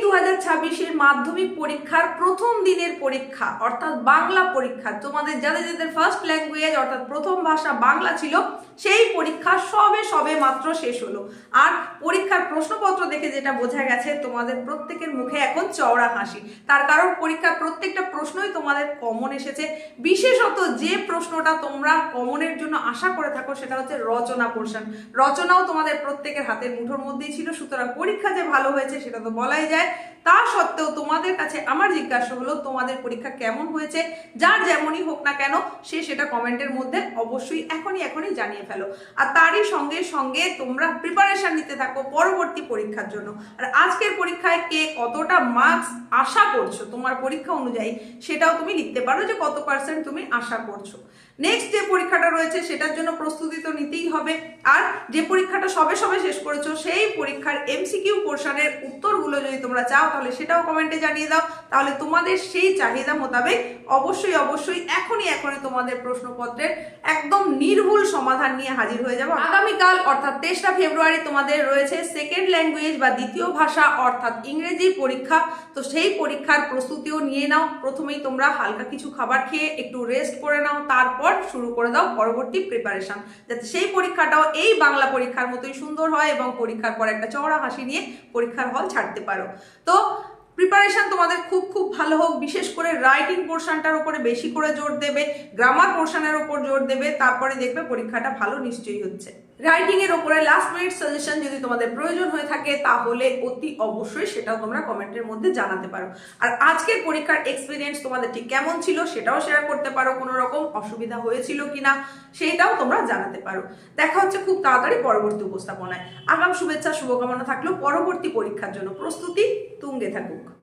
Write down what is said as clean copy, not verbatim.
2026-এর মাধ্যমিক পরীক্ষার প্রথম দিনের পরীক্ষা অর্থাৎ বাংলা পরীক্ষা, তোমাদের যাদের যাদের ফার্স্ট ল্যাঙ্গুয়েজ অর্থাৎ প্রথম ভাষা বাংলা ছিল সেই পরীক্ষা সবে মাত্র শেষ হলো। আর পরীক্ষার প্রশ্নপত্র দেখে যেটা বোঝা গেছে তোমাদের প্রত্যেকের মুখে এখন চওড়া হাসি। তার কারণ পরীক্ষার প্রত্যেকটা প্রশ্নই তোমাদের কমন এসেছে। বিশেষত যে প্রশ্নটা তোমরা কমনের জন্য আশা করে থাকো সেটা হচ্ছে রচনা পোর্শন। রচনাও তোমাদের প্রত্যেকের হাতের মুঠোর মধ্যেই ছিল, সুতরাং পরীক্ষা যে ভালো হয়েছে সেটা তো বলাই যায়। তা সত্ত্বেও তোমাদের কাছে আমার জিজ্ঞাসা হলো তোমাদের পরীক্ষা কেমন হয়েছে। যার যেমনই হোক না কেন সে সেটা কমেন্টের মধ্যে অবশ্যই এখনই জানিয়ে ফেলো। আর তারই সঙ্গে সঙ্গে তোমরা প্রিপারেশন নিতে থাকো পরবর্তী পরীক্ষার জন্য। আর আজকের পরীক্ষায় কে কতটা মার্কস আশা করছো তোমার পরীক্ষা অনুযায়ী সেটাও তুমি লিখতে পারো যে কত পার্সেন্ট তুমি আশা করছো। নেক্সট যে পরীক্ষাটা রয়েছে সেটার জন্য প্রস্তুতি তো নিতেই হবে। আর যে পরীক্ষাটা সবে শেষ করেছো সেই পরীক্ষার এমসিকিউ পোর্শনের উত্তরগুলো যদি তোমরা চাও তাহলে সেটাও কমেন্টে জানিয়ে দাও। তাহলে তোমাদের সেই চাহিদা মোতাবেক অবশ্যই এখনই তোমাদের প্রশ্নপত্রের একদম নির্ভুল সমাধান নিয়ে হাজির হয়ে যাবো। আগামীকাল অর্থাৎ 23 ফেব্রুয়ারি তোমাদের রয়েছে সেকেন্ড ল্যাঙ্গুয়েজ বা দ্বিতীয় ভাষা অর্থাৎ ইংরেজি পরীক্ষা। তো সেই পরীক্ষার প্রস্তুতিও নিয়ে নাও। প্রথমেই তোমরা হালকা কিছু খাবার খেয়ে একটু রেস্ট করে নাও, তারপর শুরু করে দাও পরবর্তী প্রিপারেশন, যাতে সেই পরীক্ষাটাও এই বাংলা পরীক্ষার মতোই সুন্দর হয় এবং পরীক্ষার পর একটা চওড়া হাসি নিয়ে পরীক্ষার হল ছাড়তে পারো। তো প্রিপারেশন তোমাদের খুব ভালো হোক। বিশেষ করে রাইটিং পোর্শনটার উপরে বেশি করে জোর দেবে, গ্রামার পোর্শনের উপর জোর দেবে, তারপরে দেখবে পরীক্ষাটা ভালো নিশ্চয়ই হচ্ছে। রাইটিং এর উপরে লাস্ট মিনিট সাজেশন যদি তোমাদের প্রয়োজন হয়ে থাকে তাহলে অতি অবশ্যই সেটাও তোমরা কমেন্টের মধ্যে জানাতে পারো। আর আজকের পরীক্ষার এক্সপিরিয়েন্স তোমাদের ঠিক কেমন ছিল সেটাও শেয়ার করতে পারো। কোনো রকম অসুবিধা হয়েছিল কিনা সেটাও তোমরা জানাতে পারো। দেখা হচ্ছে খুব তাড়াতাড়ি পরবর্তী উপস্থাপনায়। আগাম শুভেচ্ছা শুভকামনা থাকলো পরবর্তী পরীক্ষার জন্য। প্রস্তুতি তুঙ্গে থাকুক।